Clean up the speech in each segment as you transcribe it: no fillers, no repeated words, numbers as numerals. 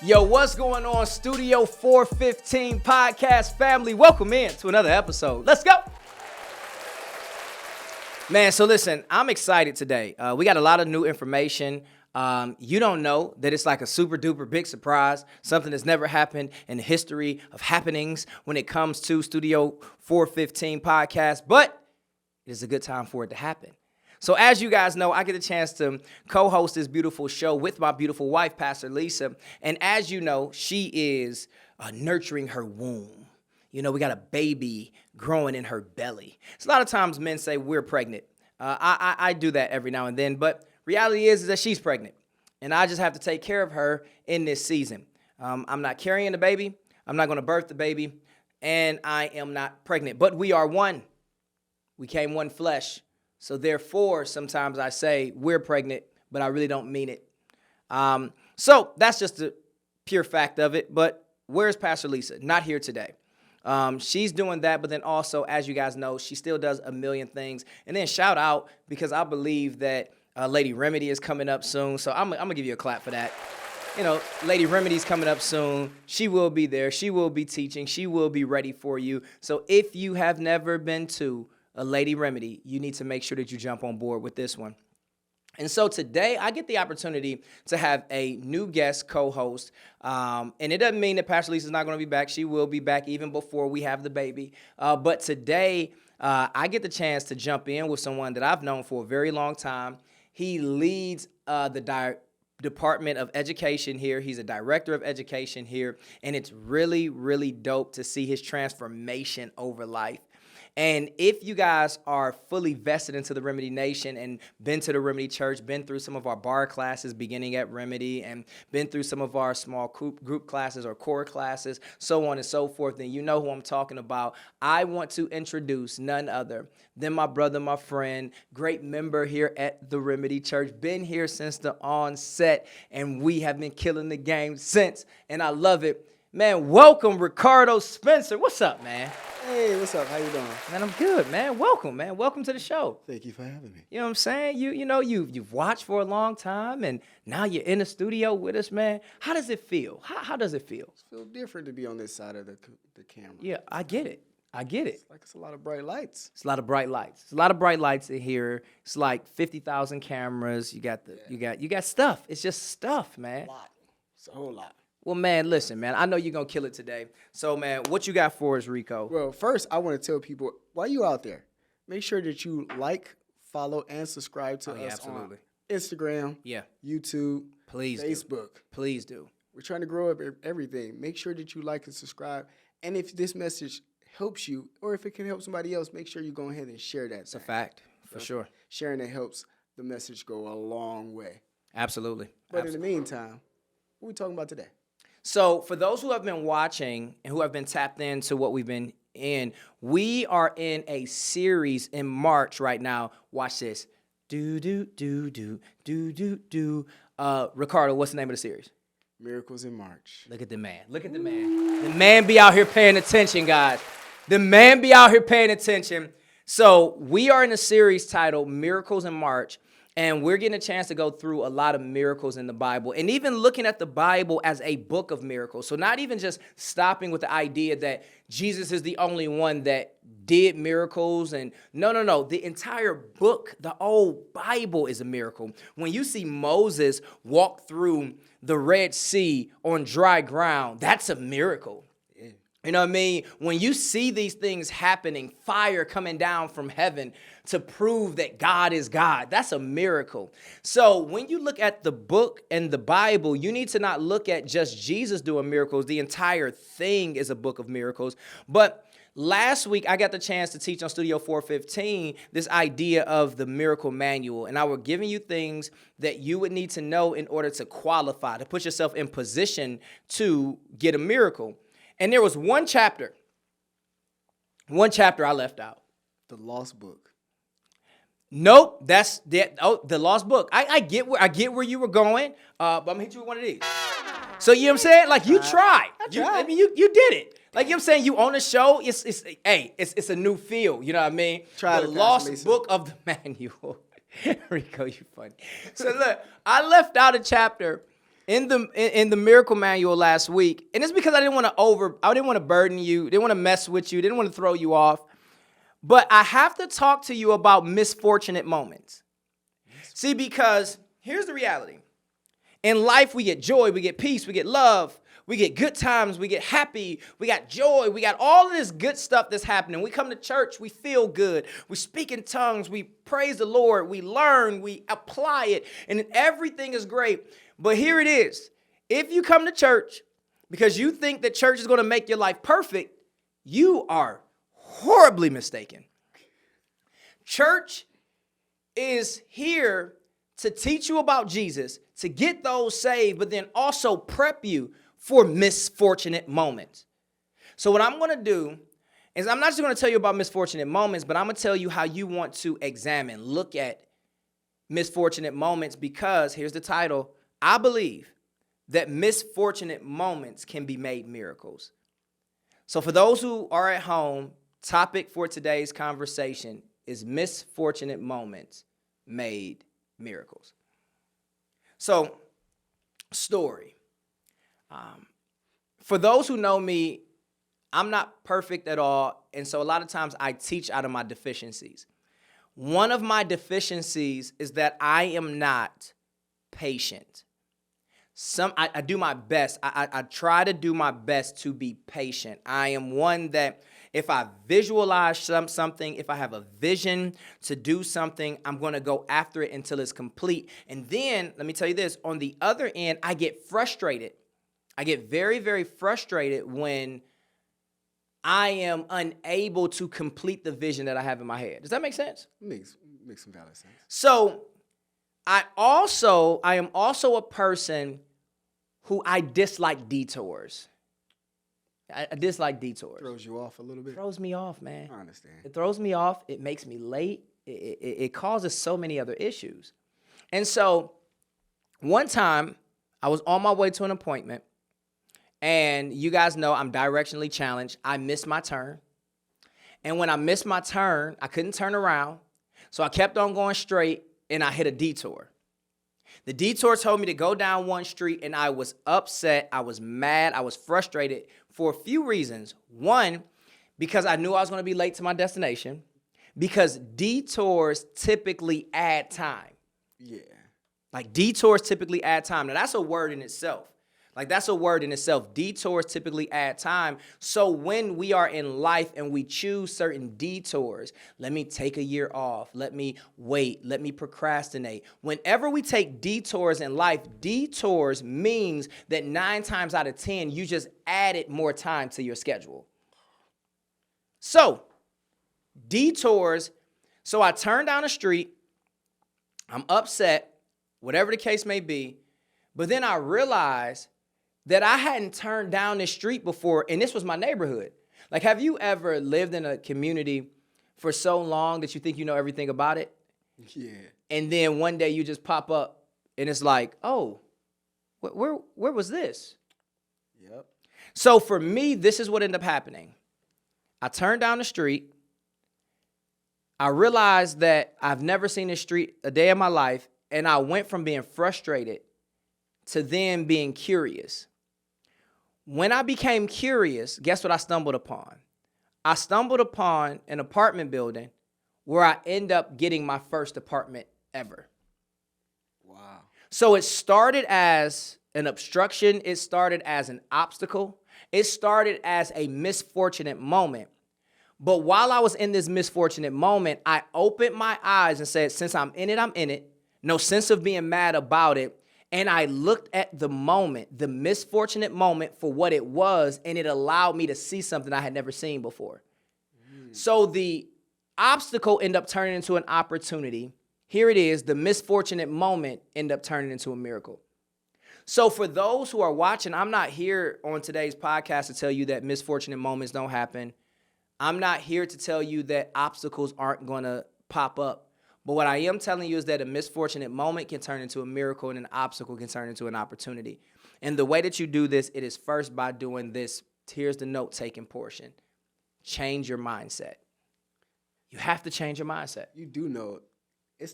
Yo, what's going on, Studio 415 podcast family? Welcome in to another episode. Let's go. Man, so listen, I'm excited today. We got a lot of new information. You don't know that it's like a super duper big surprise, something that's never happened in the history of happenings when it comes to Studio 415 podcast, but it is a good time for it to happen. So as you guys know, I get a chance to co-host this beautiful show with my beautiful wife, Pastor Lisa. And as you know, she is nurturing her womb. You know, we got a baby growing in her belly. So a lot of times men say we're pregnant. I do that every now and then, but reality is that she's pregnant. And I just have to take care of her in this season. I'm not carrying the baby. I'm not going to birth the baby. And I am not pregnant. But we are one. We came one flesh. So therefore, sometimes I say we're pregnant, but I really don't mean it. So that's just the pure fact of it. But where's Pastor Lisa? Not here today. She's doing that, but then also, as you guys know, she still does a million things. And then shout out, because I believe that Lady Remedy is coming up soon. So I'm going to give you a clap for that. You know, Lady Remedy's coming up soon. She will be there. She will be teaching. She will be ready for you. So if you have never been to a Lady Remedy, you need to make sure that you jump on board with this one. And so today I get the opportunity to have a new guest co-host. And it doesn't mean that Pastor Lisa's not going to be back. She will be back even before we have the baby. But today I get the chance to jump in with someone that I've known for a very long time. He leads the Department of Education here. He's a director of education here. And it's really, really dope to see his transformation over life. And if you guys are fully vested into the Remedy Nation and been to the Remedy Church, been through some of our bar classes beginning at Remedy, and been through some of our small group classes or core classes, so on and so forth, then you know who I'm talking about. I want to introduce none other than my brother, my friend, great member here at the Remedy Church, been here since the onset, and we have been killing the game since, and I love it. Man, welcome, Ricardo Spencer. What's up, man? Hey, what's up? How you doing? Man, I'm good, man. Welcome, man. Welcome to the show. Thank you for having me. You know what I'm saying? You've watched for a long time, and now you're in the studio with us, man. How does it feel? How does it feel? It feels different to be on this side of the camera. Yeah, I get it. It's a lot of bright lights. It's a lot of bright lights. It's a lot of bright lights in here. It's like 50,000 cameras. You got stuff. It's just stuff, man. A lot. It's a whole lot. Well, man, listen, man, I know you're going to kill it today. So, man, what you got for us, Rico? Well, first, I want to tell people, while you out there, make sure that you like, follow, and subscribe to us absolutely. On Instagram, YouTube, Facebook. Please do. We're trying to grow up everything. Make sure that you like and subscribe. And if this message helps you, or if it can help somebody else, make sure you go ahead and share that. It's a fact, for sure. Sharing it helps the message go a long way. Absolutely. But in the meantime, what are we talking about today? So for those who have been watching and who have been tapped into what we've been in, we are in a series in March right now. Watch this. Ricardo, what's the name of the series? Miracles in March. Look at the man. The man be out here paying attention, guys. The man be out here paying attention. So we are in a series titled Miracles in March. And we're getting a chance to go through a lot of miracles in the Bible and even looking at the Bible as a book of miracles. So not even just stopping with the idea that Jesus is the only one that did miracles. And no. The entire book, the old Bible is a miracle. When you see Moses walk through the Red Sea on dry ground, that's a miracle. You know what I mean? When you see these things happening, fire coming down from heaven to prove that God is God, that's a miracle. So when you look at the book and the Bible, you need to not look at just Jesus doing miracles. The entire thing is a book of miracles. But last week, I got the chance to teach on Studio 415 this idea of the miracle manual. And I was giving you things that you would need to know in order to qualify, to put yourself in position to get a miracle. And there was one chapter I left out. The Lost Book. Nope, that's the Lost Book. I get where you were going, but I'm gonna hit you with one of these. So you know what I'm saying? Like you tried. I mean, you did it. Like you know what I'm saying? You own a show. It's a new field. You know what I mean? Try the Lost Book of the Manual. Rico, you funny. So look, I left out a chapter in the miracle manual last week, and it's because I didn't want to burden you, didn't want to mess with you, didn't want to throw you off. But I have to talk to you about misfortunate moments. See, because here's the reality. In life, we get joy, we get peace, we get love, we get good times, we get happy, we got joy, we got all of this good stuff that's happening. We come to church, we feel good, we speak in tongues, we praise the Lord, we learn, we apply it, and everything is great. But here it is. If you come to church because you think that church is going to make your life perfect, you are horribly mistaken. Church is here to teach you about Jesus, to get those saved, but then also prep you for misfortunate moments. So what I'm going to do is I'm not just going to tell you about misfortunate moments, but I'm going to tell you how you want to look at misfortunate moments, because here's the title. I believe that misfortunate moments can be made miracles. So for those who are at home, topic for today's conversation is misfortunate moments made miracles. So, story. For those who know me, I'm not perfect at all, and so a lot of times I teach out of my deficiencies. One of my deficiencies is that I am not patient. I do my best. I try to do my best to be patient. I am one that if I visualize something, if I have a vision to do something, I'm going to go after it until it's complete. And then, let me tell you this, on the other end, I get frustrated. I get very, very frustrated when I am unable to complete the vision that I have in my head. Does that make sense? Makes some valid sense. So I am also a person who I dislike detours. I dislike detours. Throws you off a little bit? Throws me off, man. I understand. It throws me off. It makes me late. It causes so many other issues. And so one time I was on my way to an appointment, and you guys know I'm directionally challenged. I missed my turn. And when I missed my turn, I couldn't turn around. So I kept on going straight, and I hit a detour. The detour told me to go down one street, and I was upset. I was mad. I was frustrated for a few reasons. One, because I knew I was going to be late to my destination, because detours typically add time. Yeah. Like, detours typically add time. Now, that's a word in itself. Detours typically add time. So when we are in life and we choose certain detours, let me take a year off, let me wait, let me procrastinate. Whenever we take detours in life, detours means that 9 times out of 10, you just added more time to your schedule. So, detours. So I turn down the street. I'm upset, whatever the case may be. But then I realized that I hadn't turned down this street before, and this was my neighborhood. Like, have you ever lived in a community for so long that you think you know everything about it? Yeah. And then one day you just pop up, and it's like, oh, where was this? Yep. So for me, this is what ended up happening. I turned down the street. I realized that I've never seen this street a day in my life, and I went from being frustrated to then being curious. When I became curious, guess what I stumbled upon? I stumbled upon an apartment building where I end up getting my first apartment ever. Wow. So it started as an obstruction. It started as an obstacle. It started as a misfortunate moment. But while I was in this misfortunate moment, I opened my eyes and said, since I'm in it, I'm in it. No sense of being mad about it. And I looked at the moment, the misfortunate moment, for what it was, and it allowed me to see something I had never seen before. So the obstacle ended up turning into an opportunity. Here it is, the misfortunate moment ended up turning into a miracle. So for those who are watching, I'm not here on today's podcast to tell you that misfortunate moments don't happen. I'm not here to tell you that obstacles aren't going to pop up. But what I am telling you is that a misfortunate moment can turn into a miracle, and an obstacle can turn into an opportunity. And the way that you do this, it is first by doing this. Here's the note-taking portion. Change your mindset. You have to change your mindset. You do know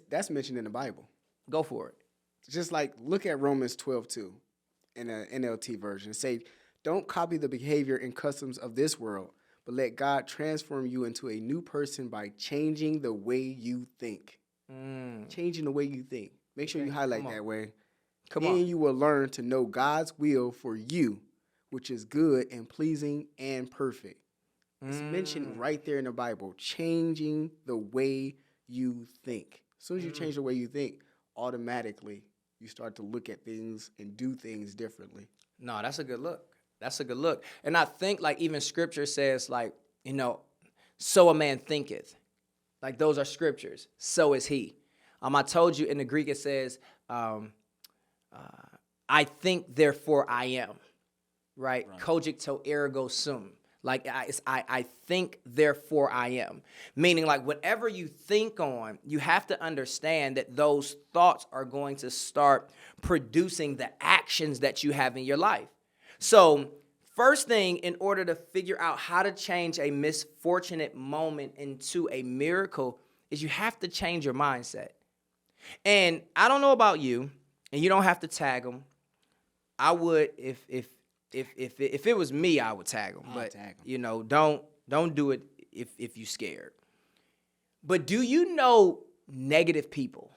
that's mentioned in the Bible. Go for it. Just like, look at Romans 12:2. in a NLT version. Say, don't copy the behavior and customs of this world, but let God transform you into a new person by changing the way you think. Changing the way you think. Make sure you highlight that way. Come Then on. you will learn to know God's will for you, which is good and pleasing and perfect. It's mentioned right there in the Bible, changing the way you think. As soon as you change the way you think, automatically you start to look at things and do things differently. No, that's a good look. That's a good look. And I think like even scripture says like, so a man thinketh. Like those are scriptures. So is he. I told you in the Greek it says, I think, therefore I am. Right? Cogito ergo sum. Like I think, therefore I am. Meaning like whatever you think on, you have to understand that those thoughts are going to start producing the actions that you have in your life. So first thing, in order to figure out how to change a misfortunate moment into a miracle, is you have to change your mindset. And I don't know about you, and you don't have to tag them. I would if it was me, I would tag them. But tag 'em. Don't do it if you scared. But do you know negative people?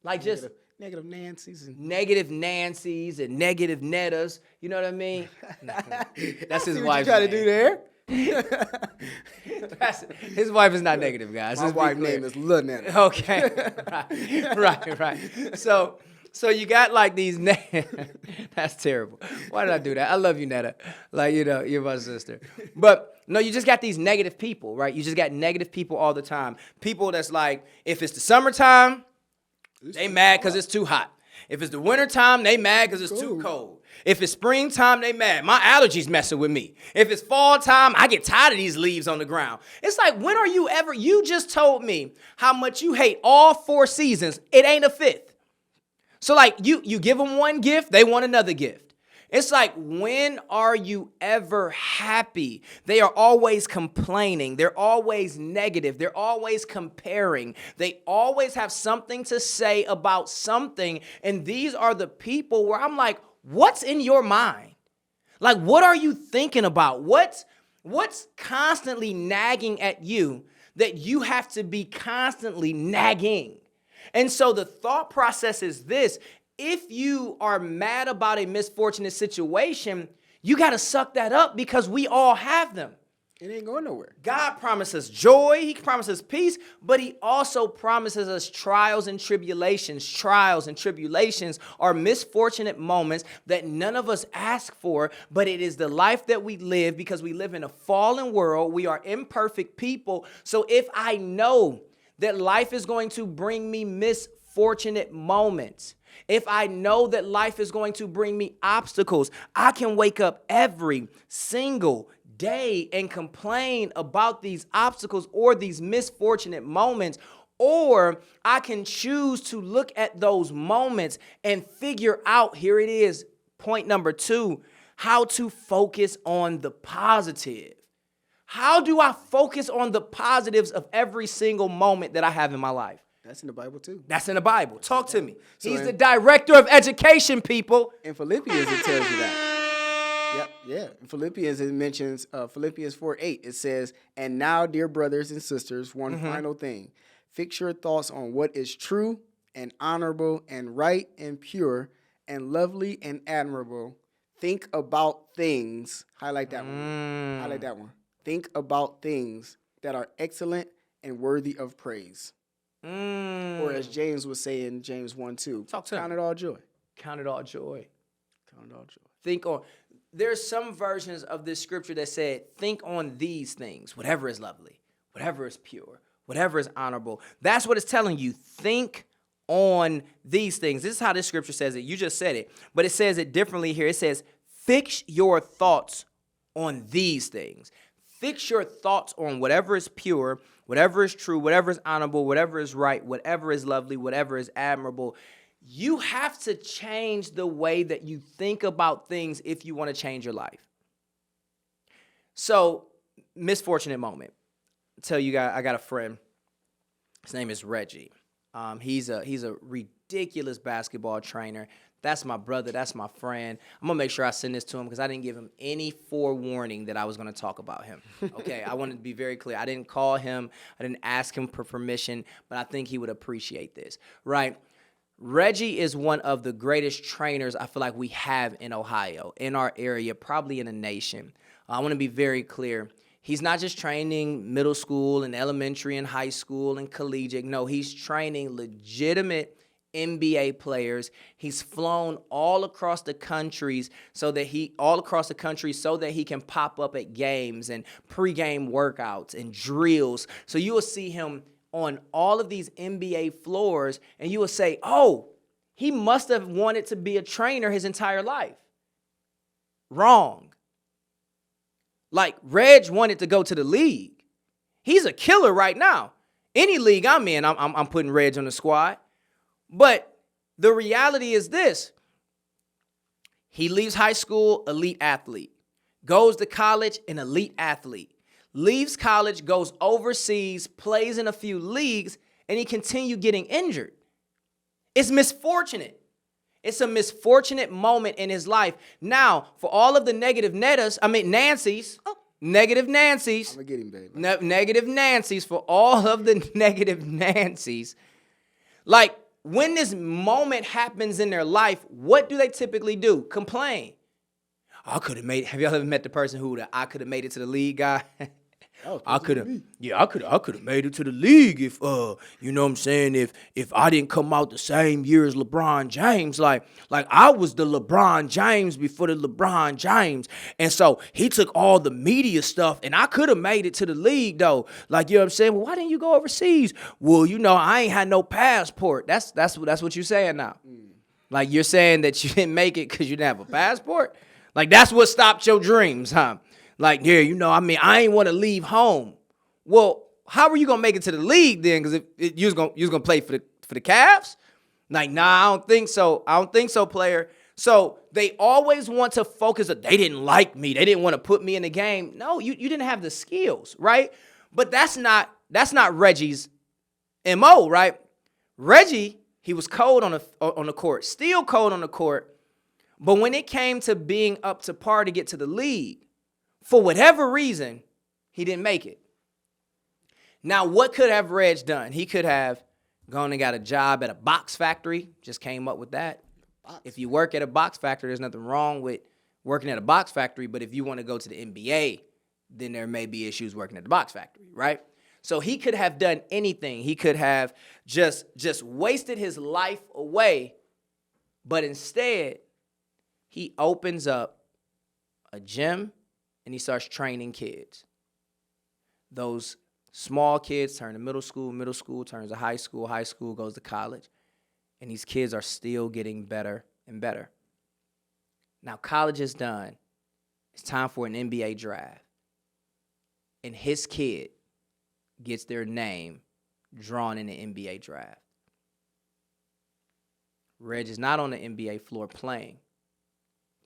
Like just Negative Nancy's and negative Nancy's and negative Nettas. You know what I mean? That's his see what wife's you try to name. do there. His wife is not negative, guys. My Let's be wife's clear. name is Lil Netta. Okay. Right. So you got like these that's terrible. Why did I do that? I love you, Netta. Like, you're my sister. But no, you just got these negative people, right? You just got negative people all the time. People that's like, if it's the summertime, they mad because it's too hot. If it's the wintertime, they mad because it's too cold. If it's springtime, they mad. My allergies messing with me. If it's fall time, I get tired of these leaves on the ground. It's like, when are you ever? You just told me how much you hate all 4 seasons. It ain't a 5th. So like you give them one gift, they want another gift. It's like, when are you ever happy? They are always complaining. They're always negative. They're always comparing. They always have something to say about something. And these are the people where I'm like, what's in your mind? Like, what are you thinking about? What's constantly nagging at you that you have to be constantly nagging? And so the thought process is this. If you are mad about a misfortunate situation, you got to suck that up, because we all have them. It ain't going nowhere. God promises joy. He promises peace, but he also promises us trials and tribulations. Trials and tribulations are misfortunate moments that none of us ask for, but it is the life that we live because we live in a fallen world. We are imperfect people. So if I know that life is going to bring me misfortunate moments, if I know that life is going to bring me obstacles, I can wake up every single day and complain about these obstacles or these misfortunate moments, or I can choose to look at those moments and figure out, here it is, point number 2, how to focus on the positive. How do I focus on the positives of every single moment that I have in my life? That's in the Bible too. That's in the Bible. Talk to me. So He's the director of education, people. In Philippians, it tells you that. Yep, yeah. In Philippians, it mentions Philippians 4:8. It says, "And now, dear brothers and sisters, one final thing. Fix your thoughts on what is true and honorable and right and pure and lovely and admirable. Think about things." Highlight that one. Highlight that one. Think about things that are excellent and worthy of praise. Or as James would say in James 1:2, Talk to count him. it all joy. Count it all joy. Count it all joy. Think on. There's some versions of this scripture that said, think on these things, whatever is lovely, whatever is pure, whatever is honorable. That's what it's telling you. Think on these things. This is how this scripture says it. You just said it, but it says it differently here. It says, fix your thoughts on these things. Fix your thoughts on whatever is pure, whatever is true, whatever is honorable, whatever is right, whatever is lovely, whatever is admirable. You have to change the way that you think about things if you want to change your life. So, misfortunate moment. I'll tell you guys, I got a friend. His name is Reggie. He's a ridiculous basketball trainer. That's my brother. That's my friend. I'm going to make sure I send this to him because I didn't give him any forewarning that I was going to talk about him. Okay, I wanted to be very clear. I didn't call him. I didn't ask him for permission, but I think he would appreciate this, right? Reggie is one of the greatest trainers I feel like we have in Ohio, in our area, probably in the nation. I want to be very clear. He's not just training middle school and elementary and high school and collegiate. No, he's training legitimate NBA players. He's flown all across the country so that he can pop up at games and pregame workouts and drills. So you will see him on all of these NBA floors, and you will say, "Oh, he must have wanted to be a trainer his entire life." Wrong. Like, Reg wanted to go to the league. He's a killer right now. Any league I'm in, I'm putting Reg on the squad. But the reality is this. He leaves high school, elite athlete. Goes to college, an elite athlete. Leaves college, goes overseas, plays in a few leagues, and he continued getting injured. It's misfortunate. It's a misfortunate moment in his life. Now, for all of the negative Nancy's, negative Nancy's, I'm gonna get him, baby. Negative Nancy's, for all of the negative Nancy's, like, when this moment happens in their life, what do they typically do? Complain. I could have made it. Have y'all ever met the person who I could have made it to the league guy? I could have made it to the league if you know what I'm saying, if I didn't come out the same year as LeBron James, like I was the LeBron James before the LeBron James. And so he took all the media stuff and I could have made it to the league though. Like, you know what I'm saying? Well, why didn't you go overseas? Well, you know, I ain't had no passport. That's what you're saying now. Like, you're saying that you didn't make it because you didn't have a passport? Like, that's what stopped your dreams, huh? Like, yeah, you know, I mean, I ain't want to leave home. Well, how are you gonna make it to the league then? Because you was gonna play for the Cavs? Like, nah, I don't think so. I don't think so, player. So they always want to focus. They didn't like me. They didn't want to put me in the game. No, you didn't have the skills, right? But that's not Reggie's MO, right? Reggie, he was cold on the court, still cold on the court. But when it came to being up to par to get to the league, for whatever reason, he didn't make it. Now, what could have Reg done? He could have gone and got a job at a box factory, just came up with that. If you work at a box factory, there's nothing wrong with working at a box factory, but if you want to go to the NBA, then there may be issues working at the box factory, right? So he could have done anything. He could have just wasted his life away, but instead, he opens up a gym and he starts training kids. Those small kids turn to middle school turns to high school goes to college, and these kids are still getting better and better. Now, college is done. It's time for an NBA draft. And his kid gets their name drawn in the NBA draft. Reg is not on the NBA floor playing,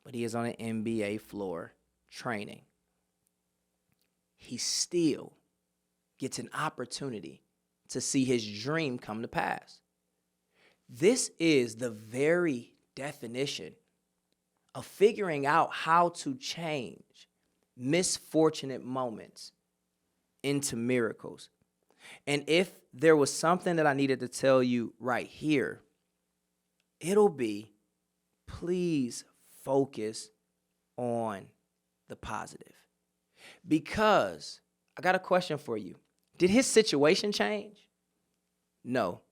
but he is on the NBA floor training. He still gets an opportunity to see his dream come to pass. This is the very definition of figuring out how to change misfortunate moments into miracles. And if there was something that I needed to tell you right here, it'll be, please focus on the positive. Because I got a question for you. Did his situation change? No.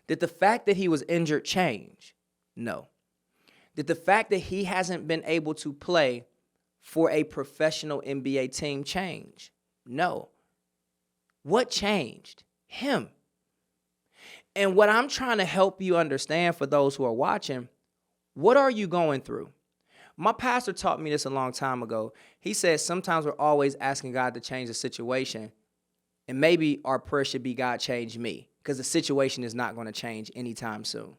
Did the fact that he was injured change? No. Did the fact that he hasn't been able to play for a professional NBA team change? No. What changed? Him. And what I'm trying to help you understand, for those who are watching, what are you going through? My pastor taught me this a long time ago. He said sometimes we're always asking God to change the situation, and maybe our prayer should be, God, change me, because the situation is not going to change anytime soon.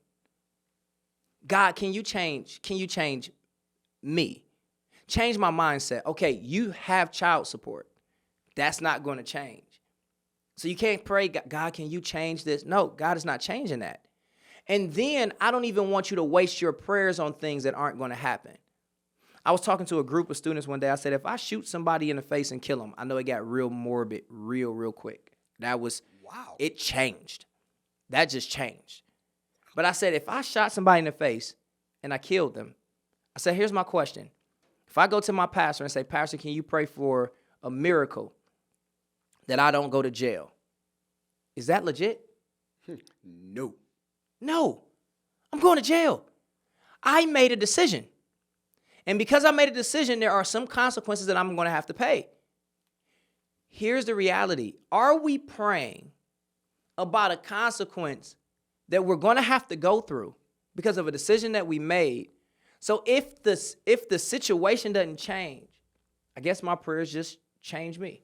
God, can you change me? Change my mindset. Okay, you have child support. That's not going to change. So you can't pray, God, can you change this? No, God is not changing that. And then I don't even want you to waste your prayers on things that aren't going to happen. I was talking to a group of students one day. I said, if I shoot somebody in the face and kill them, I know it got real morbid real quick. Wow. It changed. That just changed. But I said, if I shot somebody in the face and I killed them, I said, here's my question. If I go to my pastor and say, Pastor, can you pray for a miracle that I don't go to jail? Is that legit? No. No. I'm going to jail. I made a decision. And because I made a decision, there are some consequences that I'm going to have to pay. Here's the reality. Are we praying about a consequence that we're going to have to go through because of a decision that we made? So if the situation doesn't change, I guess my prayers just change me.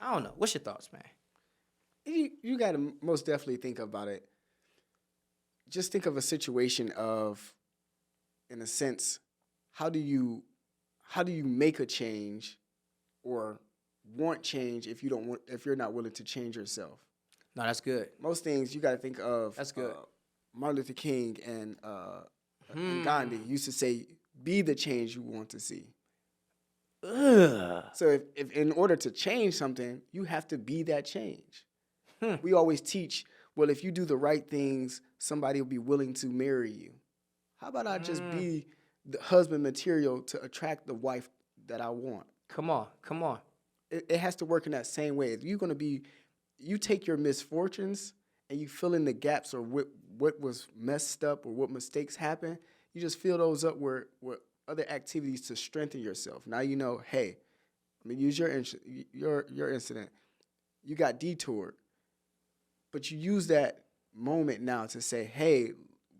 I don't know. What's your thoughts, man? You got to most definitely think about it. Just think of a situation of, in a sense, how do you make a change or want change if you're not willing to change yourself? No, that's good. Most things you got to think of. That's good. Martin Luther King and Gandhi used to say, "Be the change you want to see." Ugh. So if in order to change something, you have to be that change. We always teach, well, if you do the right things, somebody will be willing to marry you. How about I just be the husband material to attract the wife that I want? Come on. It has to work in that same way. If you're going to be, you take your misfortunes and you fill in the gaps or what was messed up or what mistakes happened, you just fill those up with other activities to strengthen yourself. Now you know, hey, I mean, use your incident. You got detoured, but you use that moment now to say, hey,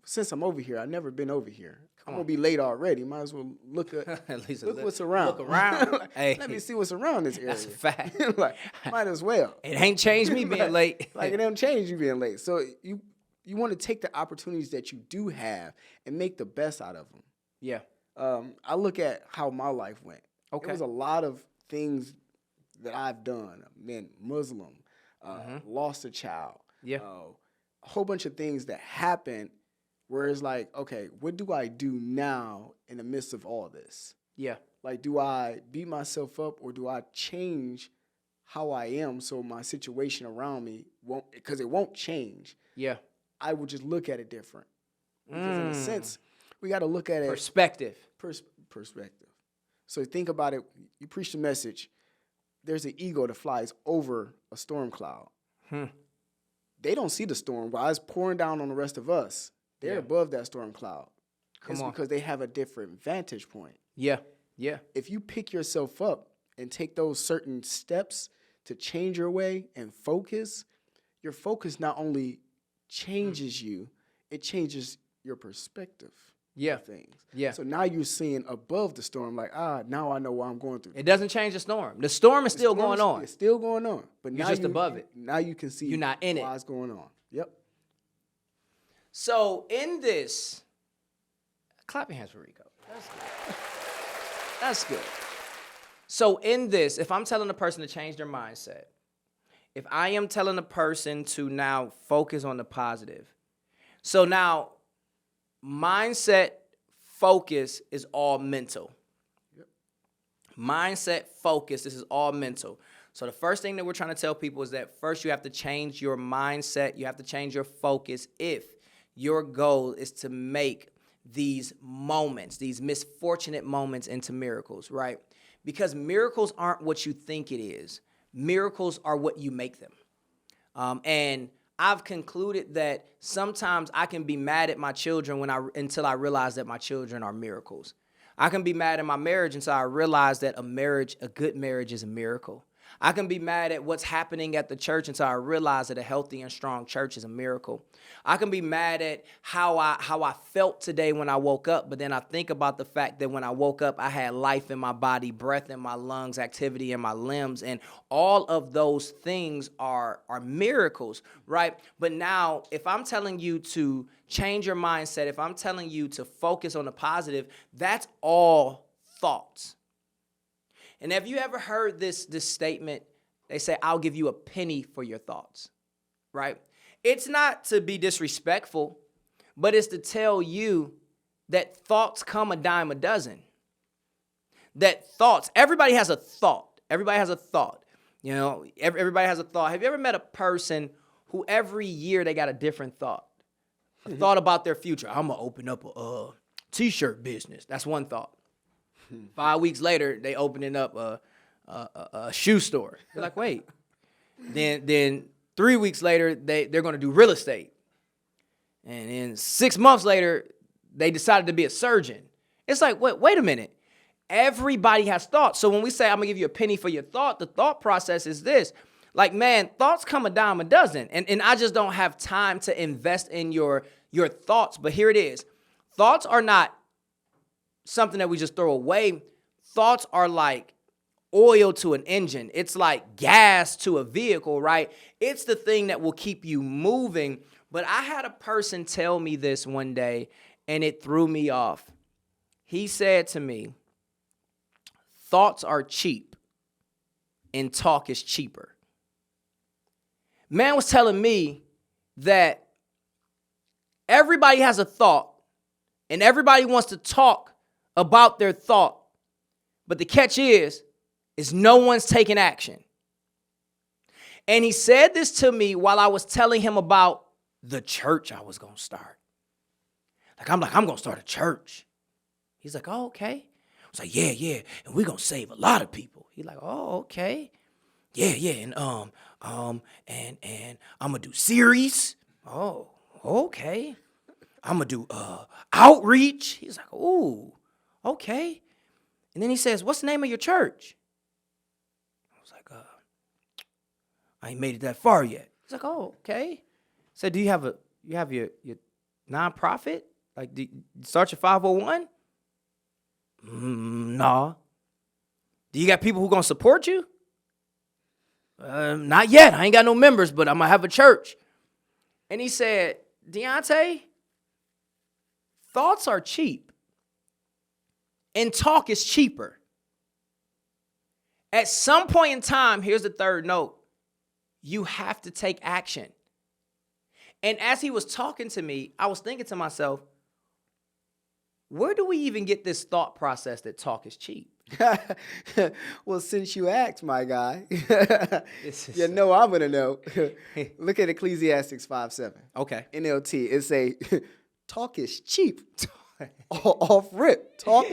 since I'm over here, I've never been over here. I'm going to be late already. Might as well look what's around. Look around. Hey, let me see what's around this area. That's a fact. Like, might as well. It ain't changed me being late. Like, it don't change you being late. So you want to take the opportunities that you do have and make the best out of them. Yeah. I look at how my life went. Okay. There was a lot of things that I've done. Been Muslim, lost a child. Yeah. A whole bunch of things that happened where it's like, okay, what do I do now in the midst of all this? Yeah. Like, do I beat myself up or do I change how I am so my situation around me won't, because it won't change. Yeah. I would just look at it different. Because in a sense, we got to look at it. Perspective. Perspective. So think about it. You preach the message. There's an eagle that flies over a storm cloud. They don't see the storm while it's pouring down on the rest of us. They're above that storm cloud. It's because they have a different vantage point. Yeah. Yeah. If you pick yourself up and take those certain steps to change your way and focus, your focus not only changes you, it changes your perspective. Of things. Yeah. So now you're seeing above the storm, like, now I know what I'm going through. It doesn't change the storm. The storm is still going on. It's still going on. But You're now just above it. Now you can see you're not in why it's going on. Yep. So in this, clap your hands for Rico. That's good. That's good. So in this, if I'm telling a person to change their mindset, if I am telling a person to now focus on the positive, so now mindset focus is all mental. Yep. Mindset focus, this is all mental. So the first thing that we're trying to tell people is that first you have to change your mindset. You have to change your focus if your goal is to make these moments, these misfortunate moments into miracles, right? Because miracles aren't what you think it is. Miracles are what you make them. And I've concluded that sometimes I can be mad at my children until I realize that my children are miracles. I can be mad at my marriage until I realize that a good marriage is a miracle. I can be mad at what's happening at the church until I realize that a healthy and strong church is a miracle. I can be mad at how I felt today when I woke up, but then I think about the fact that when I woke up, I had life in my body, breath in my lungs, activity in my limbs, and all of those things are miracles, right? But now, if I'm telling you to change your mindset, if I'm telling you to focus on the positive, that's all thoughts. And have you ever heard this statement? They say, I'll give you a penny for your thoughts, right? It's not to be disrespectful, but it's to tell you that thoughts come a dime a dozen. That thoughts, everybody has a thought. Everybody has a thought. You know, everybody has a thought. Have you ever met a person who every year they got a different thought? A thought about their future. I'm going to open up a t-shirt business. That's one thought. 5 weeks later, they opening up a shoe store. They're like, wait. Then 3 weeks later, they're going to do real estate. And then 6 months later, they decided to be a surgeon. It's like, wait a minute. Everybody has thoughts. So when we say, I'm going to give you a penny for your thought, the thought process is this. Like, man, thoughts come a dime a dozen. And I just don't have time to invest in your thoughts. But here it is. Thoughts are not something that we just throw away. Thoughts are like oil to an engine. It's like gas to a vehicle, right? It's the thing that will keep you moving. But I had a person tell me this one day, and it threw me off. He said to me, thoughts are cheap and talk is cheaper. Man was telling me that everybody has a thought and everybody wants to talk about their thought. But the catch is no one's taking action. And he said this to me while I was telling him about the church I was going to start. I'm going to start a church. He's like, oh, okay. I was like, yeah. And we're going to save a lot of people. He's like, oh, okay. Yeah. And I'm going to do series. Oh, okay. I'm going to do outreach. He's like, ooh, okay. And then he says, what's the name of your church? I was like, I ain't made it that far yet. He's like, oh, okay. So do you have your nonprofit? Like, do you start your 501? Nah. Do you got people who gonna support you? Not yet. I ain't got no members, but I'm gonna have a church. And he said, Deontay, thoughts are cheap and talk is cheaper. At some point in time, here's the third note, you have to take action. And as he was talking to me, I was thinking to myself, where do we even get this thought process that talk is cheap? Well, since you asked, my guy, you know I'm going to know. Look at Ecclesiastes 5:7. Okay. NLT, it say, talk is cheap. Off rip. Talk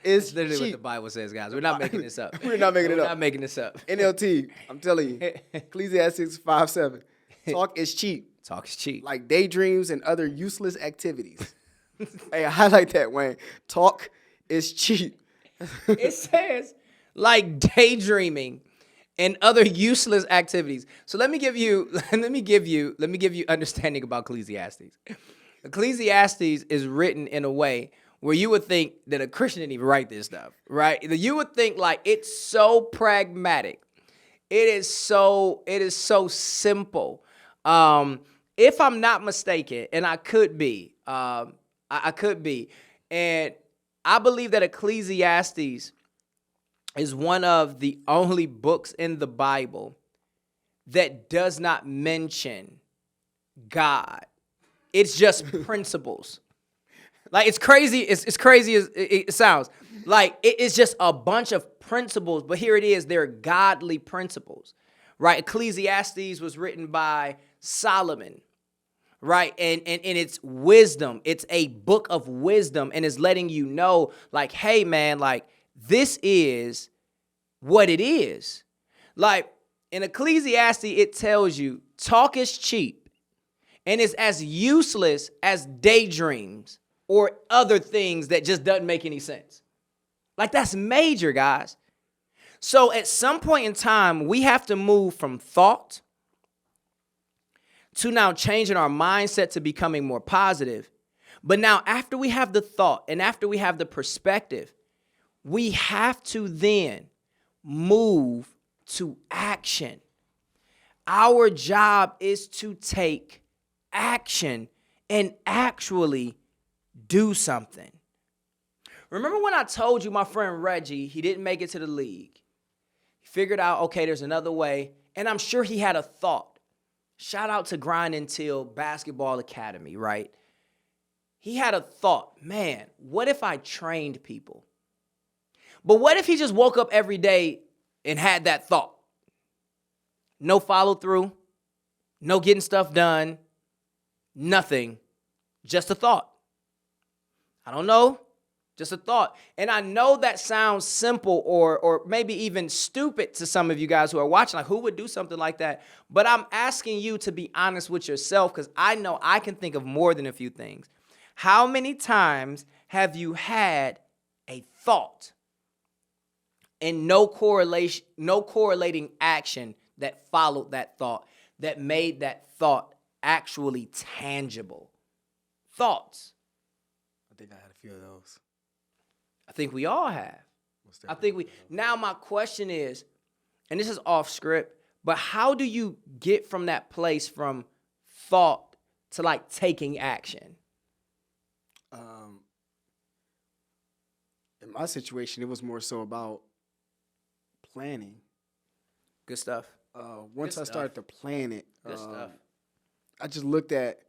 is literally cheap. what the Bible says, guys. We're not making this up. We're not making it up. We're not making this up. NLT, I'm telling you. Ecclesiastes 5:7. Talk is cheap. Talk is cheap. Like daydreams and other useless activities. Hey, I highlight that, Wayne. Talk is cheap. It says like daydreaming and other useless activities. So let me give you understanding about Ecclesiastes. Ecclesiastes is written in a way where you would think that a Christian didn't even write this stuff, right? You would think like it's so pragmatic. It is so simple. If I'm not mistaken, and I could be, I could be, and I believe that Ecclesiastes is one of the only books in the Bible that does not mention God. It's just principles. Like, it's crazy. It's crazy as it sounds. Like, it's just a bunch of principles, but here it is. They're godly principles, right? Ecclesiastes was written by Solomon, right? And it's wisdom. It's a book of wisdom, and it's letting you know, like, hey, man, like, this is what it is. Like, in Ecclesiastes, it tells you talk is cheap and it's as useless as daydreams or other things that just doesn't make any sense. Like, that's major, guys. So at some point in time, we have to move from thought to now changing our mindset to becoming more positive. But now after we have the thought and after we have the perspective, we have to then move to action. Our job is to take action and actually do something. Remember when I told you my friend Reggie, he didn't make it to the league. He figured out, okay, there's another way. And I'm sure he had a thought. Shout out to Grind Until Basketball Academy, right? he had a thought, man, what if I trained people? But what if he just woke up every day and had that thought? No follow through, no getting stuff done, nothing, just a thought. I don't know, just a thought. And I know that sounds simple or maybe even stupid to some of you guys who are watching, like who would do something like that? But I'm asking you to be honest with yourself because I know I can think of more than a few things. How many times have you had a thought and no correlating action that followed that thought, that made that thought actually tangible? Thoughts. I think I had a few of those. I think we all have. Now my question is, and this is off script, but how do you get from that place from thought to like taking action? In my situation, it was more so about planning. Good stuff. Once I started to plan it, Good stuff. I just looked at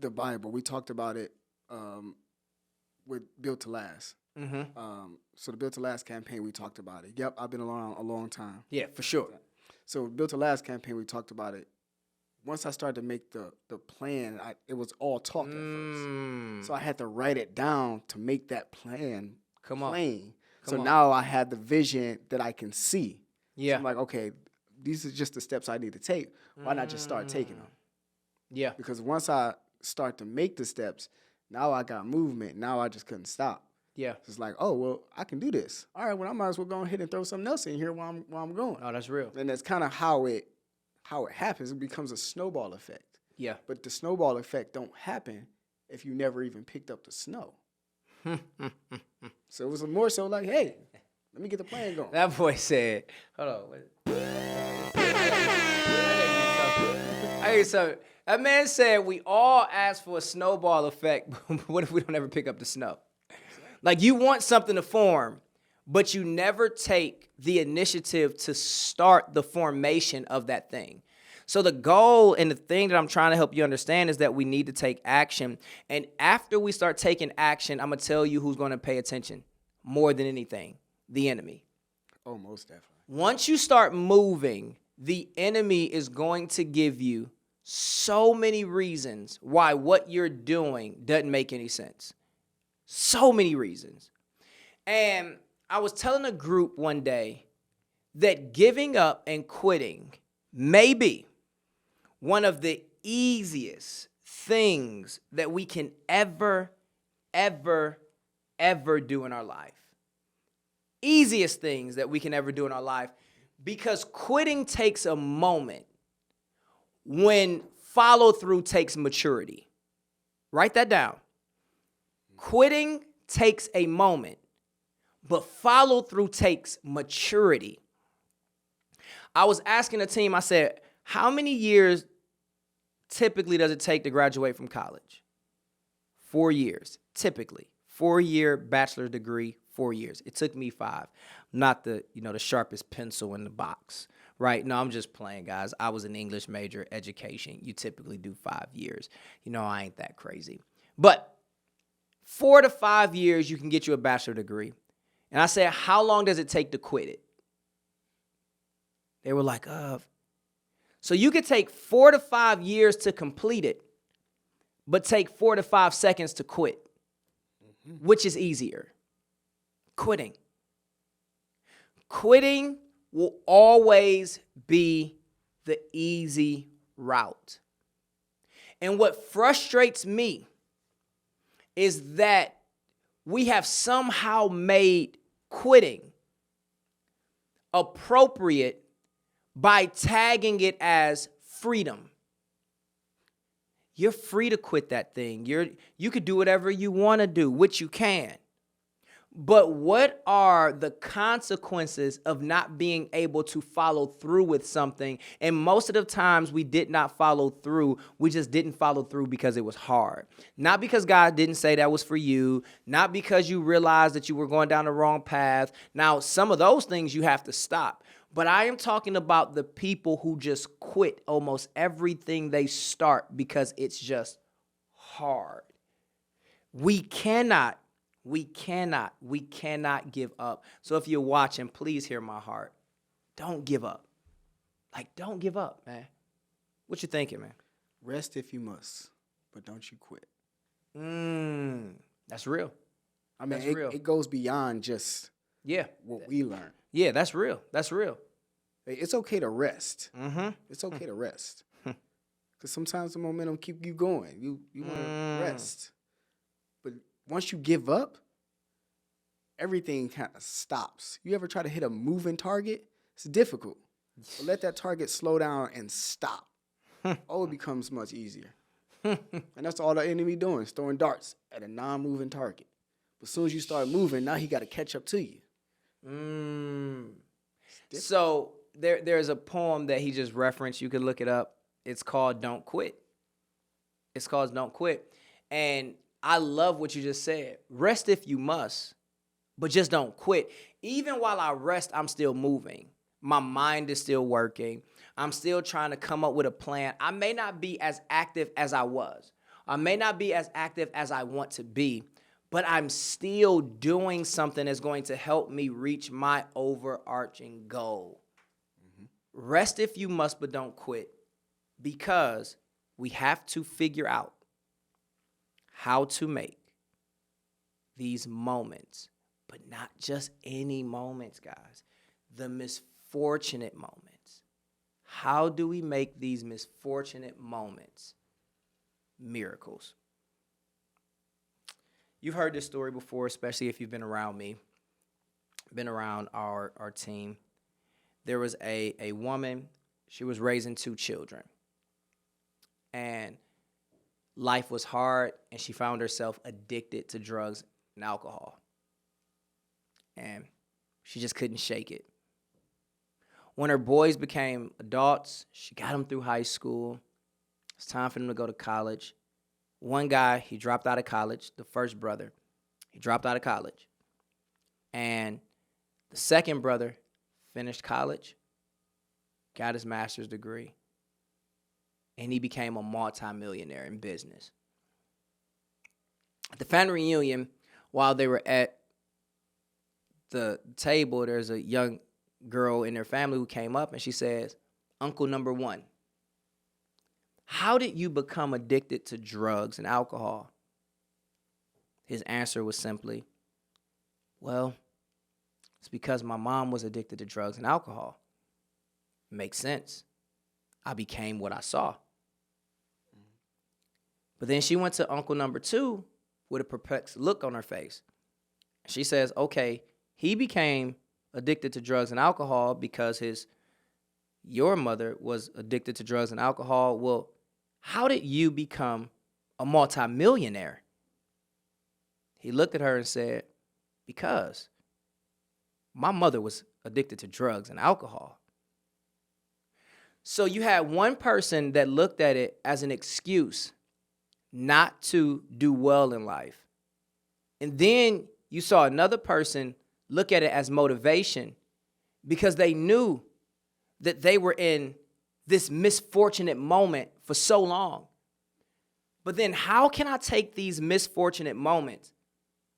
the Bible. We talked about it with Built to Last. So the Built to Last campaign, we talked about it. Yep, I've been around a long time. Yeah, for sure. So Built to Last campaign, we talked about it. Once I started to make the plan, it was all talk at first. So I had to write it down to make that plan plain. So now I had the vision that I can see. Yeah. So I'm like, okay, these are just the steps I need to take. Why not just start taking them? Yeah. Because once I start to make the steps, now I got movement. Now I just couldn't stop. Yeah. It's like, oh, well, I can do this. All right, well, I might as well go ahead and throw something else in here while I'm going. Oh, that's real. And that's kind of how it happens. It becomes a snowball effect. Yeah. But the snowball effect don't happen if you never even picked up the snow. So it was more so like, hey, let me get the plan going. That boy said, hold on. I hear something. That man said we all ask for a snowball effect, but what if we don't ever pick up the snow? Like you want something to form, but you never take the initiative to start the formation of that thing. So the goal and the thing that I'm trying to help you understand is that we need to take action. And after we start taking action, I'm going to tell you who's going to pay attention more than anything, the enemy. Oh, most definitely. Once you start moving, the enemy is going to give you so many reasons why what you're doing doesn't make any sense. So many reasons. And I was telling a group one day that giving up and quitting may be one of the easiest things that we can ever do in our life. Easiest things that we can ever do in our life, because quitting takes a moment when follow through takes maturity. Write that down. Quitting takes a moment, but follow through takes maturity. I was asking the team, I said, how many years typically does it take to graduate from college? 4 years, typically. 4-year bachelor's degree, 4 years. It took me 5. Not the sharpest pencil in the box, right? No, I'm just playing, guys. I was an English major, education. You typically do 5 years. I ain't that crazy. But 4 to 5 years, you can get you a bachelor's degree. And I said, how long does it take to quit it? They were like, So you could take 4 to 5 years to complete it, but take 4 to 5 seconds to quit. Which is easier? Quitting. Quitting will always be the easy route. And what frustrates me is that we have somehow made quitting appropriate by tagging it as freedom. You're free to quit that thing. You could do whatever you want to do, which you can. But what are the consequences of not being able to follow through with something? And most of the times we did not follow through. We just didn't follow through because it was hard. Not because God didn't say that was for you. Not because you realized that you were going down the wrong path. Now, some of those things you have to stop. But I am talking about the people who just quit almost everything they start because it's just hard. We cannot give up. So if you're watching, please hear my heart. Don't give up. Like, don't give up, man. What you thinking, man? Rest if you must, but don't you quit. That's real. I mean, That's real. it goes beyond just what we learn. Yeah, that's real. That's real. It's okay to rest. Mm-hmm. It's okay to rest. Because sometimes the momentum keep you going. You want to rest. But once you give up, everything kind of stops. You ever try to hit a moving target? It's difficult. But let that target slow down and stop. Oh, it becomes much easier. And that's all the enemy doing, is throwing darts at a non-moving target. But as soon as you start moving, now he got to catch up to you. So there's a poem that he just referenced. You can look it up. It's called Don't Quit. It's called Don't Quit. And I love what you just said. Rest if you must, but just don't quit. Even while I rest, I'm still moving. My mind is still working. I'm still trying to come up with a plan. I may not be as active as I was. I may not be as active as I want to be, but I'm still doing something that's going to help me reach my overarching goal. Rest if you must, but don't quit, because we have to figure out how to make these moments, but not just any moments, guys, the misfortunate moments. How do we make these misfortunate moments miracles? You've heard this story before, especially if you've been around me, been around our team. There was a woman, she was raising 2 children. And life was hard, and she found herself addicted to drugs and alcohol. And she just couldn't shake it. When her boys became adults, she got them through high school. It's time for them to go to college. One guy, he dropped out of college, the first brother. He dropped out of college. And the second brother finished college, got his master's degree, and he became a multimillionaire in business. At the family reunion, while they were at the table, there's a young girl in their family who came up, and she says, "Uncle number 1, how did you become addicted to drugs and alcohol?" His answer was simply, "Well, it's because my mom was addicted to drugs and alcohol. Makes sense. I became what I saw." But then she went to uncle number 2 with a perplexed look on her face. She says, "Okay, he became addicted to drugs and alcohol because your mother was addicted to drugs and alcohol. Well, how did you become a multimillionaire?" He looked at her and said, "Because my mother was addicted to drugs and alcohol." So you had one person that looked at it as an excuse not to do well in life. And then you saw another person look at it as motivation because they knew that they were in this misfortunate moment for so long. But then how can I take these misfortunate moments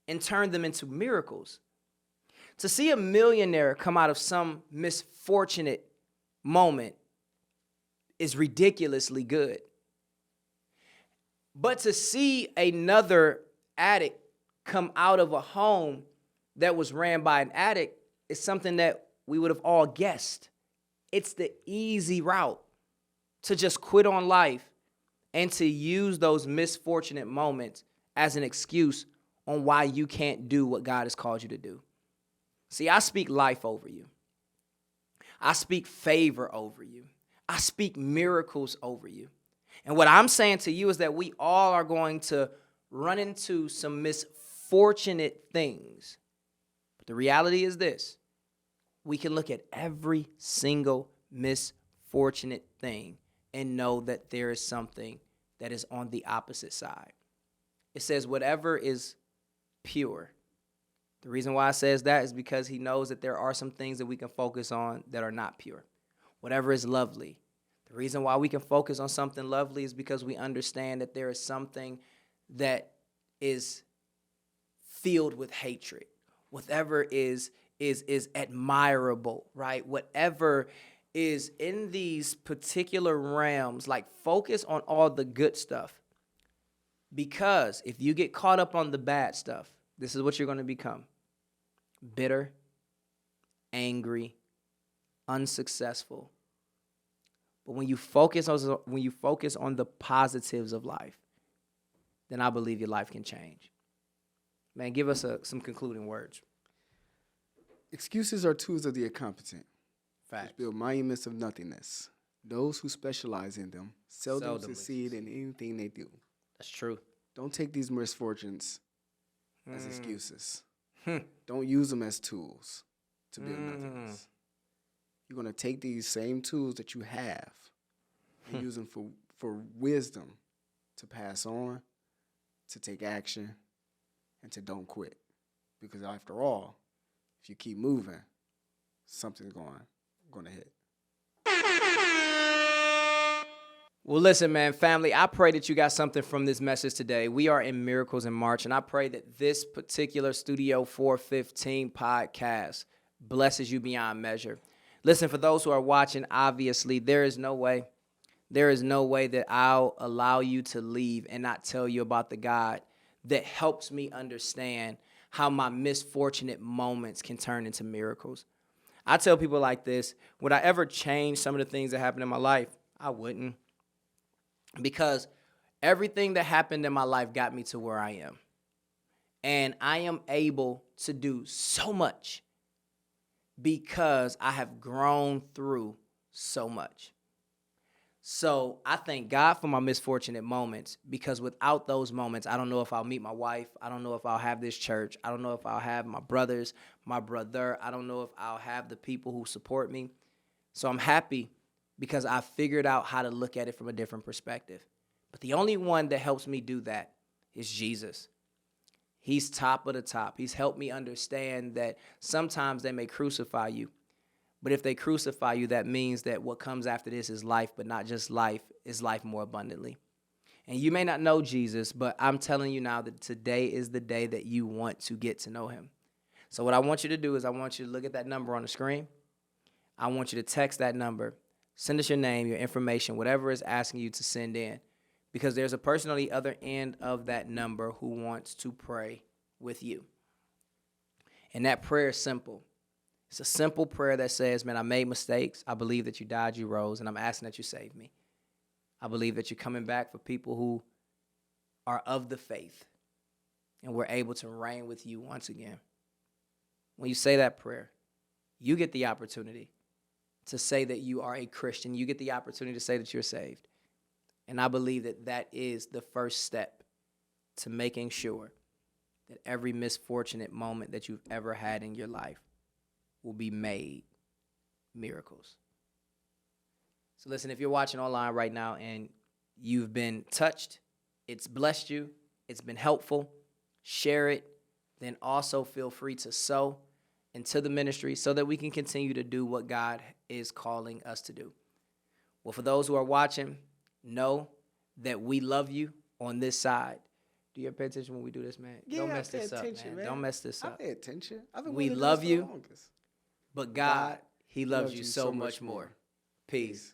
and turn them into miracles? To see a millionaire come out of some misfortunate moment is ridiculously good. But to see another addict come out of a home that was ran by an addict is something that we would have all guessed. It's the easy route to just quit on life and to use those misfortunate moments as an excuse on why you can't do what God has called you to do. See, I speak life over you. I speak favor over you. I speak miracles over you. And what I'm saying to you is that we all are going to run into some misfortunate things. But the reality is this: we can look at every single misfortunate thing and know that there is something that is on the opposite side. It says whatever is pure. The reason why it says that is because he knows that there are some things that we can focus on that are not pure. Whatever is lovely. The reason why we can focus on something lovely is because we understand that there is something that is filled with hatred, whatever is admirable, right? Whatever is in these particular realms, like focus on all the good stuff. Because if you get caught up on the bad stuff, this is what you're going to become: bitter, angry, unsuccessful. But when you focus on the positives of life, then I believe your life can change. Man, give us some concluding words. Excuses are tools of the incompetent, Facts. which build monuments of nothingness. Those who specialize in them seldom succeed in anything they do. That's true. Don't take these misfortunes as excuses. Don't use them as tools to build nothingness. You're going to take these same tools that you have and use them for wisdom to pass on, to take action, and to don't quit. Because after all, if you keep moving, something's going to hit. Well, listen, man, family, I pray that you got something from this message today. We are in Miracles in March, and I pray that this particular Studio 415 podcast blesses you beyond measure. Listen, for those who are watching, obviously, there is no way that I'll allow you to leave and not tell you about the God that helps me understand how my misfortunate moments can turn into miracles. I tell people like this: would I ever change some of the things that happened in my life? I wouldn't. Because everything that happened in my life got me to where I am. And I am able to do so much because I have grown through so much. So I thank God for my misfortunate moments, because without those moments, I don't know if I'll meet my wife. I don't know if I'll have this church. I don't know if I'll have my brothers, my brother. I don't know if I'll have the people who support me. So I'm happy because I figured out how to look at it from a different perspective. But the only one that helps me do that is Jesus. He's top of the top. He's helped me understand that sometimes they may crucify you. But if they crucify you, that means that what comes after this is life, but not just life, is life more abundantly. And you may not know Jesus, but I'm telling you now that today is the day that you want to get to know him. So what I want you to do is I want you to look at that number on the screen. I want you to text that number. Send us your name, your information, whatever is asking you to send in, because there's a person on the other end of that number who wants to pray with you. And that prayer is simple. It's a simple prayer that says, man, I made mistakes. I believe that you died, you rose, and I'm asking that you save me. I believe that you're coming back for people who are of the faith, and we're able to reign with you once again. When you say that prayer, you get the opportunity to say that you are a Christian. You get the opportunity to say that you're saved. And I believe that that is the first step to making sure that every misfortunate moment that you've ever had in your life will be made miracles. So listen, if you're watching online right now and you've been touched, it's blessed you, it's been helpful, share it, then also feel free to sow into the ministry so that we can continue to do what God is calling us to do. Well, for those who are watching, know that we love you on this side. Do you pay attention when we do this, man? Yeah, Don't mess this up, man. man. Don't mess this up. I pay attention. We love you, but God, he loves you so much more. Peace.